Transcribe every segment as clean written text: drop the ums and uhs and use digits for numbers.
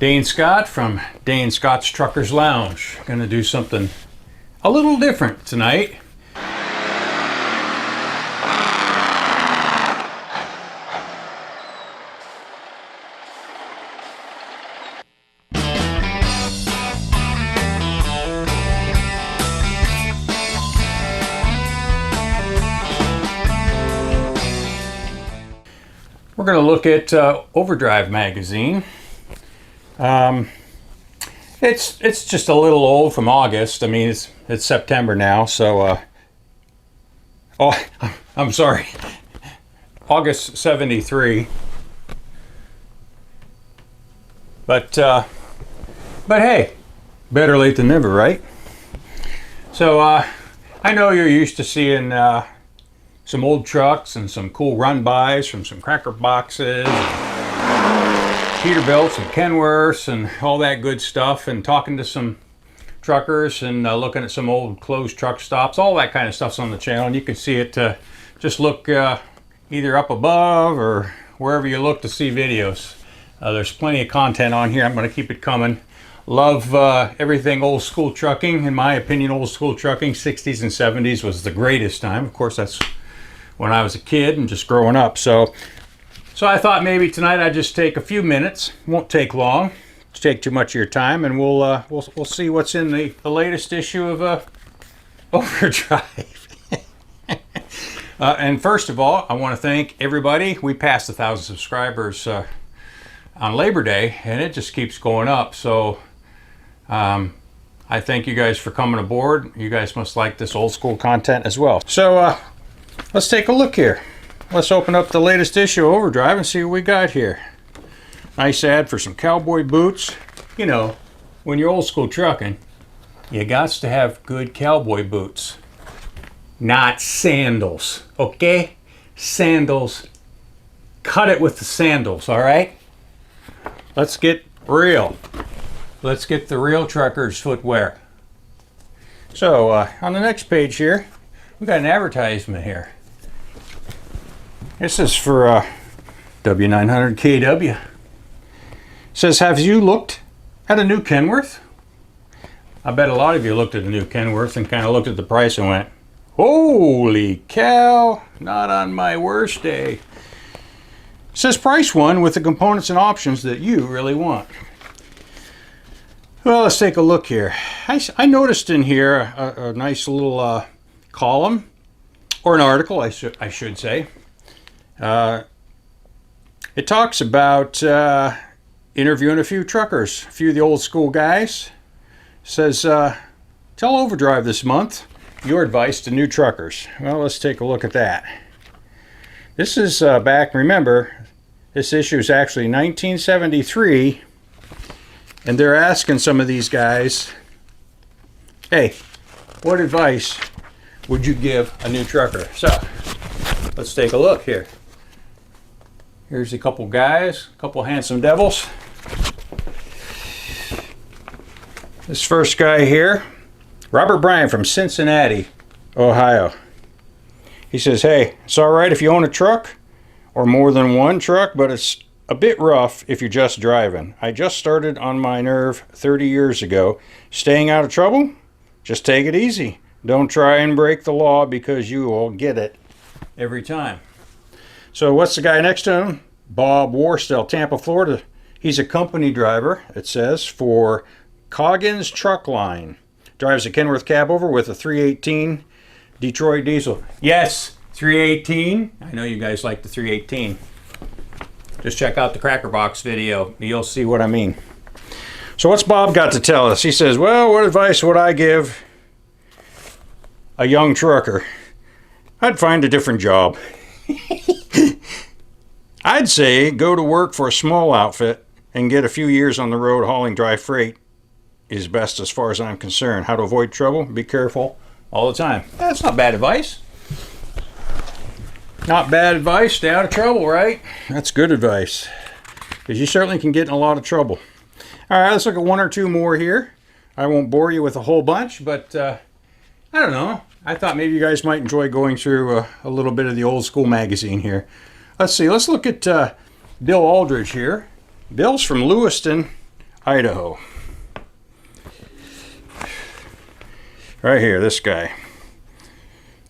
Dane Scott from Dane Scott's Truckers Lounge. Gonna do something a little different tonight. We're going to look at Overdrive magazine. It's just a little old from August. I mean, it's September now, so oh, I'm sorry, August '73. But hey, better late than never, right? So I know you're used to seeing some old trucks and some cool run-bys from some cracker boxes, Peterbilts and Kenworths and all that good stuff, and talking to some truckers and looking at some old closed truck stops. All that kind of stuff's on the channel, and you can see it. Just look either up above or wherever you look to see videos. There's plenty of content on here. I'm going to keep it coming. Love everything old school trucking. In my opinion, old school trucking, 60s and 70s was the greatest time. Of course, that's when I was a kid and just growing up. So I thought maybe tonight I'd just take a few minutes. Won't take long. It's take too much of your time, and we'll see what's in the latest issue of Overdrive. And first of all, I want to thank everybody. We passed 1,000 subscribers on Labor Day, and it just keeps going up. So I thank you guys for coming aboard. You guys must like this old school content as well. So let's take a look here. Let's open up the latest issue of Overdrive and see what we got here. Nice ad for some cowboy boots. You know, when you're old school trucking, you got to have good cowboy boots. Not sandals, okay? Sandals. Cut it with the sandals, all right? Let's get real. Let's get the real truckers footwear. So on the next page here, we got an advertisement here. This is for W900KW. It says, have you looked at a new Kenworth? I bet a lot of you looked at a new Kenworth and kind of looked at the price and went, holy cow, not on my worst day. It says price one with the components and options that you really want. Well, let's take a look here. I noticed in here a nice little column, or an article, I should say. It talks about interviewing a few truckers, a few of the old school guys. It says, tell Overdrive this month your advice to new truckers. Well, let's take a look at that. This is back, remember, this issue is actually 1973, and they're asking some of these guys, hey, what advice would you give a new trucker? So let's take a look here. Here's a couple guys, a couple handsome devils. This first guy here, Robert Bryan from Cincinnati, Ohio. He says, hey, it's all right if you own a truck or more than one truck, but it's a bit rough if you're just driving. I just started on my nerve 30 years ago. Staying out of trouble? Just take it easy. Don't try and break the law because you will get it every time. So what's the guy next to him? Bob Warstell, Tampa, Florida. He's a company driver, it says, for Coggins Truck Line. Drives a Kenworth cab over with a 318 Detroit diesel. Yes, 318. I know you guys like the 318. Just check out the Cracker Box video. You'll see what I mean. So what's Bob got to tell us? He says, well, what advice would I give a young trucker? I'd find a different job. I'd say go to work for a small outfit and get a few years on the road hauling dry freight is best as far as I'm concerned. How to avoid trouble? Be careful all the time. That's not bad advice. Not bad advice. Stay out of trouble, right? That's good advice, because you certainly can get in a lot of trouble. All right, let's look at one or two more here. I won't bore you with a whole bunch, but I don't know. I thought maybe you guys might enjoy going through a little bit of the old school magazine here. Let's see. Let's look at Bill Aldridge here. Bill's from Lewiston, Idaho. Right here, this guy.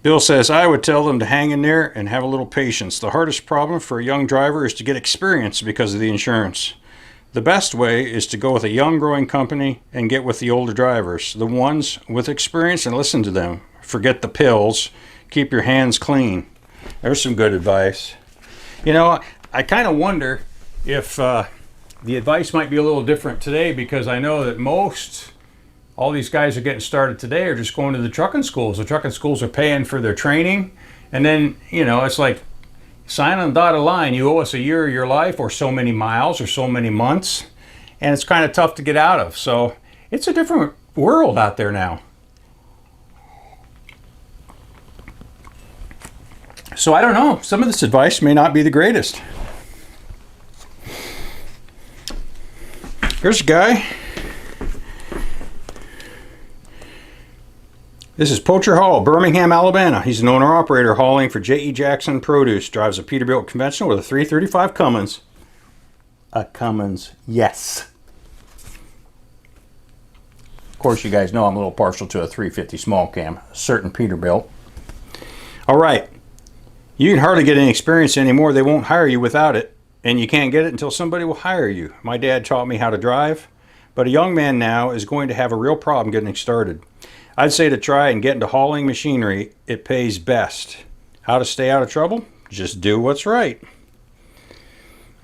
Bill says, I would tell them to hang in there and have a little patience. The hardest problem for a young driver is to get experience because of the insurance. The best way is to go with a young growing company and get with the older drivers, the ones with experience, and listen to them. Forget the pills. Keep your hands clean. There's some good advice. You know, I kind of wonder if the advice might be a little different today, because I know that all these guys are getting started today are just going to the trucking schools. The trucking schools are paying for their training. And then, you know, it's like sign on the dotted line. You owe us a year of your life or so many miles or so many months. And it's kind of tough to get out of. So it's a different world out there now. So I don't know. Some of this advice may not be the greatest. Here's a guy. This is Poacher Hall, Birmingham, Alabama. He's an owner-operator hauling for J.E. Jackson Produce. Drives a Peterbilt conventional with a 335 Cummins. A Cummins, yes. Of course, you guys know I'm a little partial to a 350 small cam, a certain Peterbilt. All right. You can hardly get any experience anymore. They won't hire you without it, and you can't get it until somebody will hire you. My dad taught me how to drive, but a young man now is going to have a real problem getting started. I'd say to try and get into hauling machinery. It pays best. How to stay out of trouble? Just do what's right.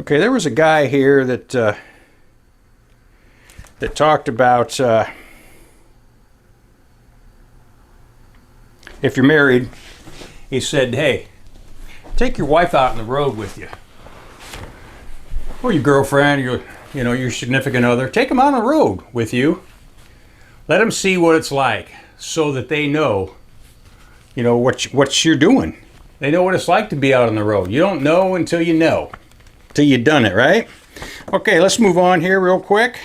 Okay, there was a guy here that talked about if you're married, he said, hey, take your wife out on the road with you, or your girlfriend, your significant other. Take them out on the road with you. Let them see what it's like, so that they know, what you're doing. They know what it's like to be out on the road. You don't know until you know, till you've done it, right? Okay, let's move on here real quick.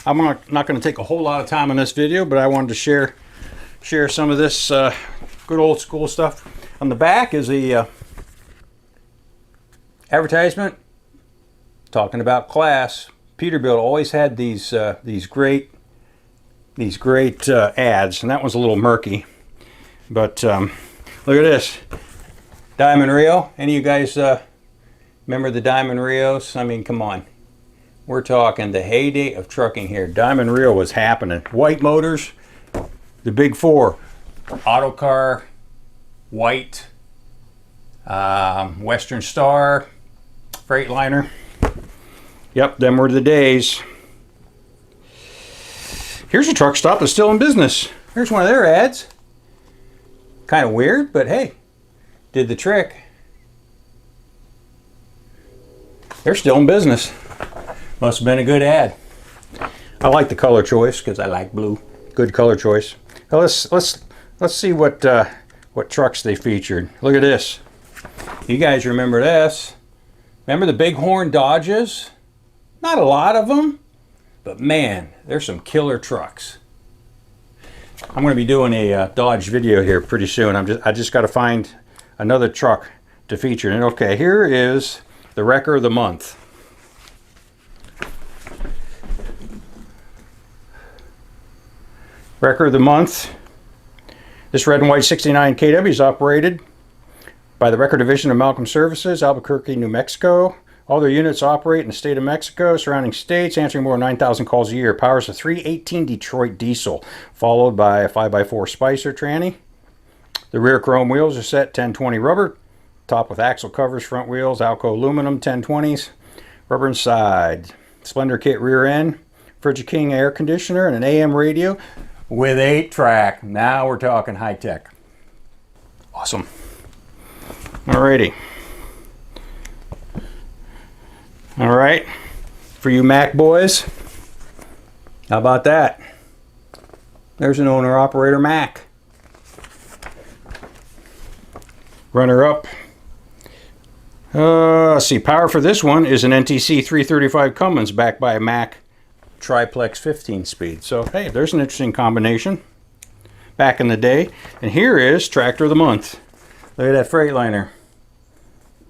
I'm not going to take a whole lot of time on this video, but I wanted to share some of this good old school stuff. On the back is a advertisement talking about class. Peterbilt always had these great ads, and that was a little murky. But look at this. Diamond Rio. Any of you guys remember the Diamond Rios? I mean, come on. We're talking the heyday of trucking here. Diamond Rio was happening. White motors, the big four. Autocar, White, Western Star, Freightliner. Yep, them were the days. Here's a truck stop that's still in business. Here's one of their ads. Kind of weird, but hey, did the trick. They're still in business. Must have been a good ad. I like the color choice because I like blue. Good color choice. Now let's see what trucks they featured. Look at this. You guys remember this? Remember the Bighorn Dodges? Not a lot of them, but man, there's some killer trucks. I'm going to be doing a Dodge video here pretty soon. I just got to find another truck to feature. And okay, here is the Wrecker of the Month. Wrecker of the Month. This red and white 69 kW is operated by the Wrecker Division of Malcolm Services, Albuquerque, New Mexico. All their units operate in the state of Mexico, surrounding states, answering more than 9,000 calls a year. Powers a 318 Detroit diesel, followed by a 5x4 Spicer tranny. The rear chrome wheels are set 1020 rubber, top with axle covers, front wheels, Alco aluminum 1020s, rubber inside. Splendor kit rear end, Frigiking air conditioner, and an AM radio with 8-track. Now we're talking high tech. Awesome. Alrighty. All right, for you Mac boys, how about that? There's an owner-operator Mac. Runner-up. Let's see, power for this one is an NTC 335 Cummins backed by a Mac triplex 15-speed. So, hey, there's an interesting combination back in the day. And here is Tractor of the Month. Look at that Freightliner.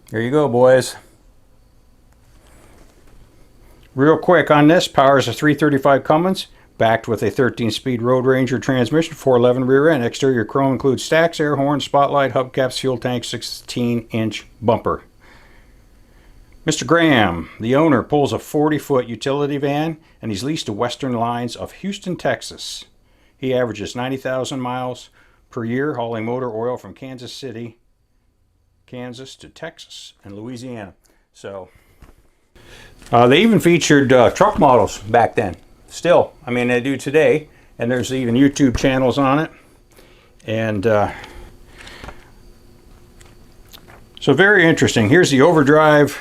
There you go, boys. Real quick on this, powers a 335 Cummins, backed with a 13-speed Road Ranger transmission, 411 rear end. Exterior chrome includes stacks, air horn, spotlight, hubcaps, fuel tank, 16-inch bumper. Mr. Graham, the owner, pulls a 40-foot utility van, and he's leased to Western Lines of Houston, Texas. He averages 90,000 miles per year, hauling motor oil from Kansas City, Kansas to Texas and Louisiana. So they even featured truck models back then. Still, I mean, they do today, and there's even YouTube channels on it. And so very interesting. Here's the Overdrive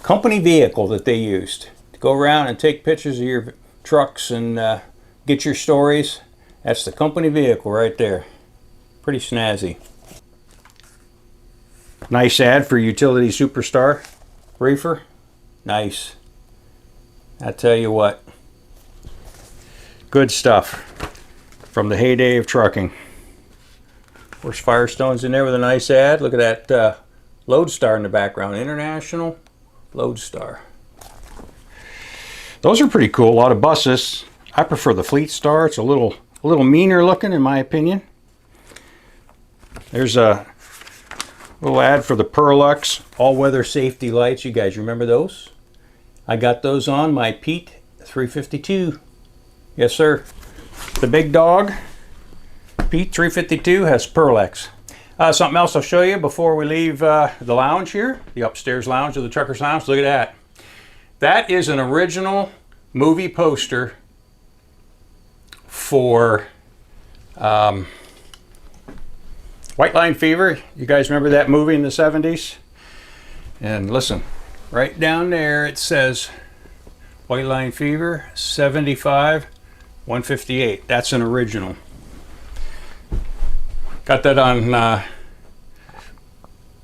company vehicle that they used to go around and take pictures of your trucks and get your stories. That's the company vehicle right there. Pretty snazzy. Nice ad for Utility Superstar reefer. Nice. I tell you what. Good stuff from the heyday of trucking. Of course, Firestone's in there with a nice ad. Look at that Lodestar in the background. International Lodestar. Those are pretty cool. A lot of buses. I prefer the Fleet Star. It's a little meaner looking, in my opinion. There's a little ad for the Perlux all-weather safety lights. You guys remember those? I got those on my Pete 352. Yes, sir. The big dog, Pete 352, has Perlux. Something else I'll show you before we leave the lounge here, the upstairs lounge of the Truckers Lounge. Look at that. That is an original movie poster for White Line Fever. You guys remember that movie in the 70s? And listen, right down there it says White Line Fever 75 158. That's an original. Got that on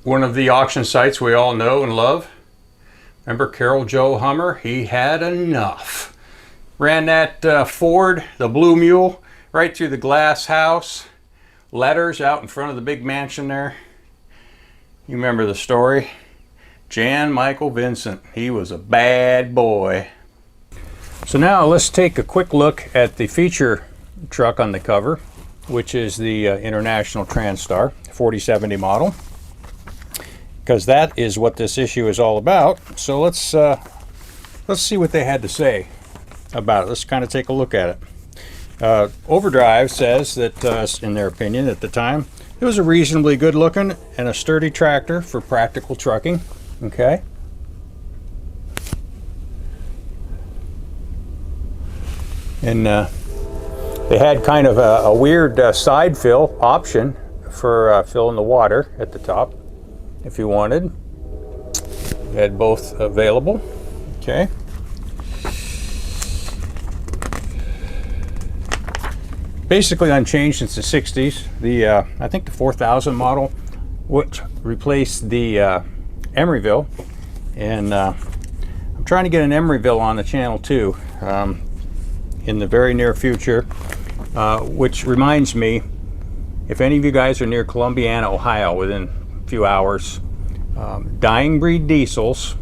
one of the auction sites we all know and love. Remember Carol Joe Hummer? He had enough. Ran that Ford, the Blue Mule, right through the glass house. Letters out in front of the big mansion there. You remember the story? Jan Michael Vincent. He was a bad boy. So now let's take a quick look at the feature truck on the cover, which is the International Transtar 4070 model, because that is what this issue is all about. So let's see what they had to say about it. Let's kind of take a look at it. Overdrive says that, in their opinion at the time, it was a reasonably good looking and a sturdy tractor for practical trucking. Okay. And they had kind of a weird side fill option for filling the water at the top if you wanted. They had both available. Okay. Basically unchanged since the 60s. The I think the 4000 model, which replaced the Emeryville, and I'm trying to get an Emeryville on the channel too. In the very near future, which reminds me, if any of you guys are near Columbiana, Ohio, within a few hours, Dying Breed Diesels,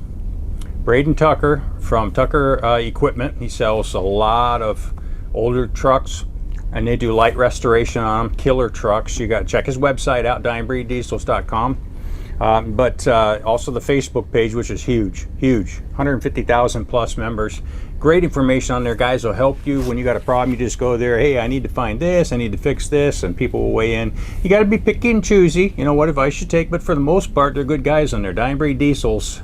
Braden Tucker from Tucker Equipment, he sells a lot of older trucks, and they do light restoration on them, killer trucks. You got to check his website out, dyingbreeddiesels.com. But also the Facebook page, which is huge, 150,000 plus members. Great information on there. Guys will help you when you got a problem. You just go there, hey, I need to find this, I need to fix this, and people will weigh in. You got to be picky and choosy, you know, what advice you take, but for the most part, they're good guys on there. Dying Breed Diesels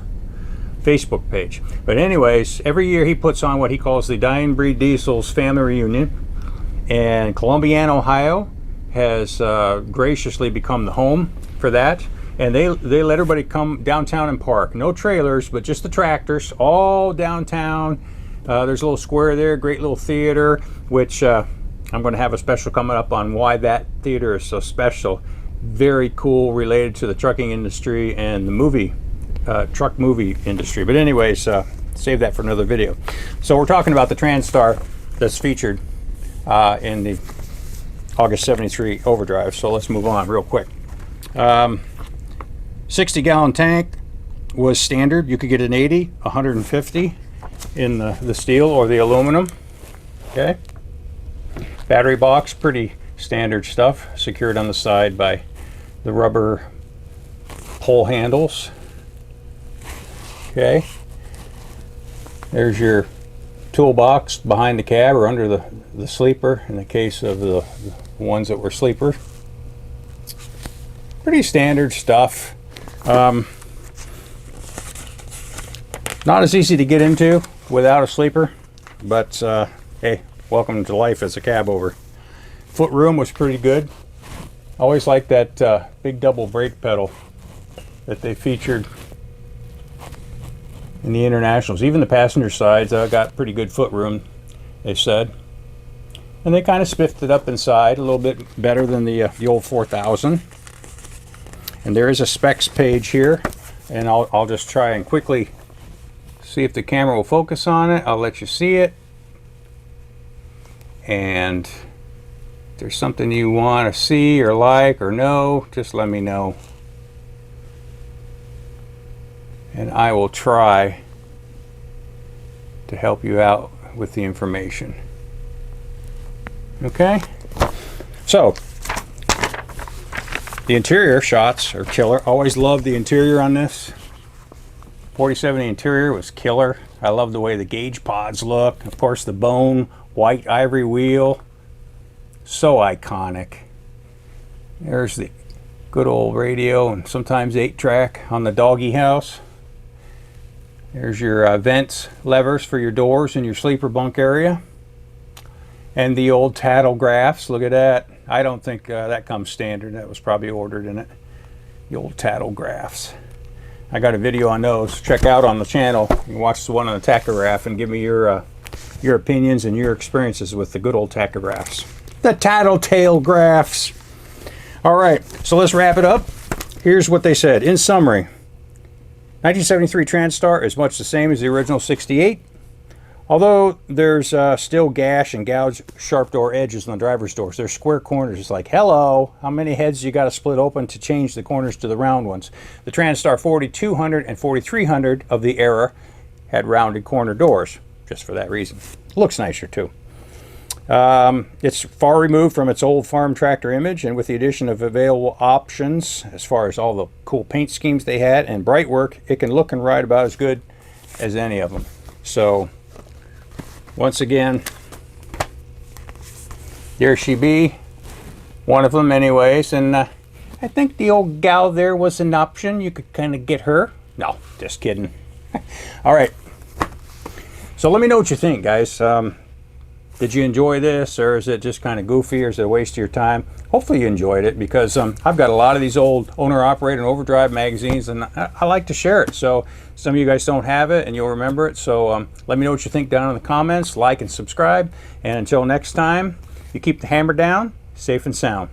Facebook page. But anyways, every year he puts on what he calls the Dying Breed Diesels Family Reunion, and Columbiana, Ohio has graciously become the home for that. And they let everybody come downtown and park. No trailers, but just the tractors, all downtown. There's a little square there, great little theater, which I'm going to have a special coming up on why that theater is so special. Very cool, related to the trucking industry and the movie, truck movie industry. But anyways, save that for another video. So we're talking about the Transtar that's featured in the August 73 Overdrive. So let's move on real quick. 60-gallon tank was standard. You could get an 80, 150, in the steel or the aluminum. Okay. Battery box, pretty standard stuff, secured on the side by the rubber pull handles. Okay. There's your toolbox behind the cab or under the sleeper in the case of the ones that were sleepers. Pretty standard stuff. Not as easy to get into without a sleeper, but hey, welcome to life as a cab over. Foot room was pretty good. Always liked that big double brake pedal that they featured in the Internationals. Even the passenger sides got pretty good foot room, they said. And they kind of spiffed it up inside a little bit better than the old 4000. And there is a specs page here, and I'll just try and quickly see if the camera will focus on it. I'll let you see it. And if there's something you want to see or like or know, just let me know. And I will try to help you out with the information. Okay? So, the interior shots are killer. Always loved the interior on this. 47 interior was killer. I love the way the gauge pods look. Of course, the bone white ivory wheel. So iconic. There's the good old radio and sometimes 8-track on the doggy house. There's your vents, levers for your doors in your sleeper bunk area. And the old tattlegraphs. Look at that. I don't think that comes standard. That was probably ordered in it. The old tattlegraphs. I got a video on those. Check out on the channel. You can watch the one on the tachograph and give me your opinions and your experiences with the good old tachographs. The tattletale graphs. All right, so let's wrap it up. Here's what they said. In summary, 1973 Transtar is much the same as the original 68. Although there's still gash and gouge sharp door edges on the driver's doors. There's square corners. It's like, hello, how many heads you got to split open to change the corners to the round ones? The Transtar 4200 and 4300 of the era had rounded corner doors, just for that reason. Looks nicer too. It's far removed from its old farm tractor image, and with the addition of available options as far as all the cool paint schemes they had and bright work, it can look and ride about as good as any of them. So once again, there she be, one of them anyways, and I think the old gal there was an option. You could kind of get her. No, just kidding. All right, so let me know what you think, guys. Did you enjoy this, or is it just kind of goofy, or is it a waste of your time? Hopefully you enjoyed it, because I've got a lot of these old owner-operated and Overdrive magazines, and I like to share it. So some of you guys don't have it, and you'll remember it. So let me know what you think down in the comments. Like and subscribe. And until next time, you keep the hammer down, safe and sound.